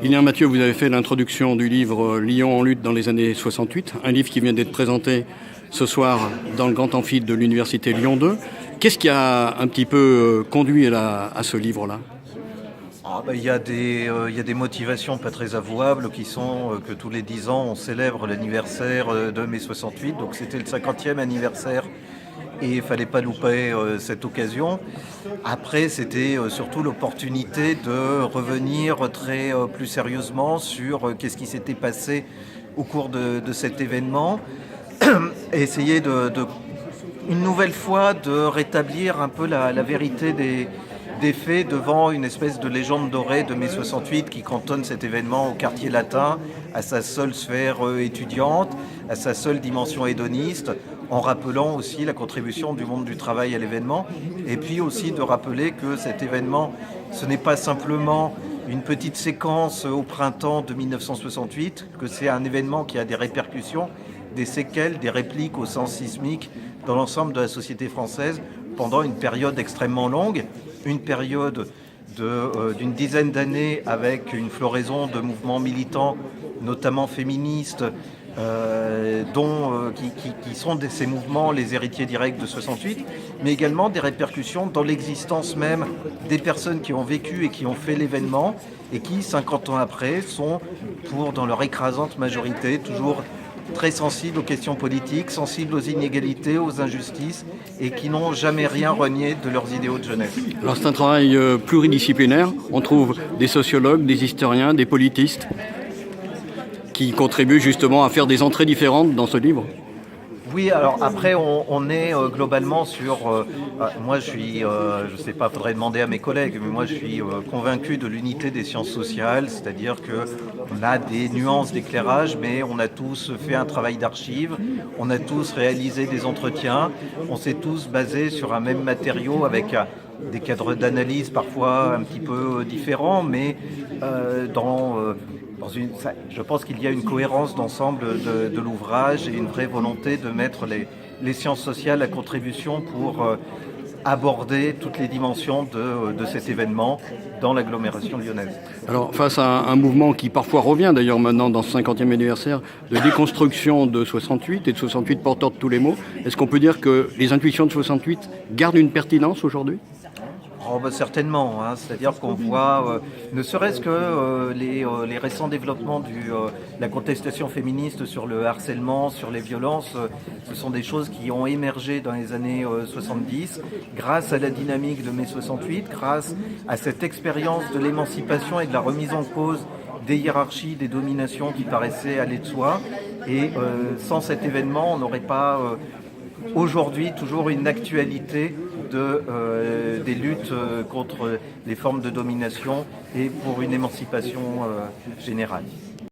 Ilia Mathieu, vous avez fait l'introduction du livre Lyon en lutte dans les années 68, un livre qui vient d'être présenté ce soir dans le Grand Amphi de l'Université Lyon 2. Qu'est-ce qui a un petit peu conduit à ce livre-là ? Il y a des motivations pas très avouables qui sont que tous les 10 ans on célèbre l'anniversaire de mai 68, donc c'était le 50e anniversaire et il ne fallait pas louper cette occasion. Après c'était surtout l'opportunité de revenir plus sérieusement sur qu'est-ce qui s'était passé au cours de cet événement et essayer une nouvelle fois de rétablir un peu la vérité des faits devant une espèce de légende dorée de mai 68 qui cantonne cet événement au quartier latin, à sa seule sphère étudiante, à sa seule dimension hédoniste, en rappelant aussi la contribution du monde du travail à l'événement, et puis aussi de rappeler que cet événement, ce n'est pas simplement une petite séquence au printemps de 1968, que c'est un événement qui a des répercussions, des séquelles, des répliques au sens sismique dans l'ensemble de la société française pendant une période extrêmement longue, une période d'une dizaine d'années avec une floraison de mouvements militants, notamment féministes, qui sont ces mouvements les héritiers directs de 68, mais également des répercussions dans l'existence même des personnes qui ont vécu et qui ont fait l'événement et qui, 50 ans après, sont, dans leur écrasante majorité, toujours très sensibles aux questions politiques, sensibles aux inégalités, aux injustices et qui n'ont jamais rien renié de leurs idéaux de jeunesse. Alors c'est un travail pluridisciplinaire. On trouve des sociologues, des historiens, des politistes qui contribuent justement à faire des entrées différentes dans ce livre. Oui, alors après on est globalement sur... moi je suis, je sais pas, faudrait demander à mes collègues, mais moi je suis convaincu de l'unité des sciences sociales, c'est-à-dire qu'on a des nuances d'éclairage, mais on a tous fait un travail d'archives, on a tous réalisé des entretiens, on s'est tous basés sur un même matériau avec des cadres d'analyse parfois un petit peu différents, mais je pense qu'il y a une cohérence d'ensemble de l'ouvrage et une vraie volonté de mettre les sciences sociales à contribution pour aborder toutes les dimensions de cet événement dans l'agglomération lyonnaise. Alors face à un mouvement qui parfois revient d'ailleurs maintenant dans ce 50e anniversaire de déconstruction de 68 et de 68 porteur de tous les maux, est-ce qu'on peut dire que les intuitions de 68 gardent une pertinence aujourd'hui ? Certainement, c'est-à-dire qu'on voit, ne serait-ce que les récents développements de la contestation féministe sur le harcèlement, sur les violences, ce sont des choses qui ont émergé dans les années 70 grâce à la dynamique de mai 68, grâce à cette expérience de l'émancipation et de la remise en cause des hiérarchies, des dominations qui paraissaient aller de soi. Et sans cet événement, on n'aurait pas aujourd'hui toujours une actualité des luttes contre les formes de domination et pour une émancipation générale.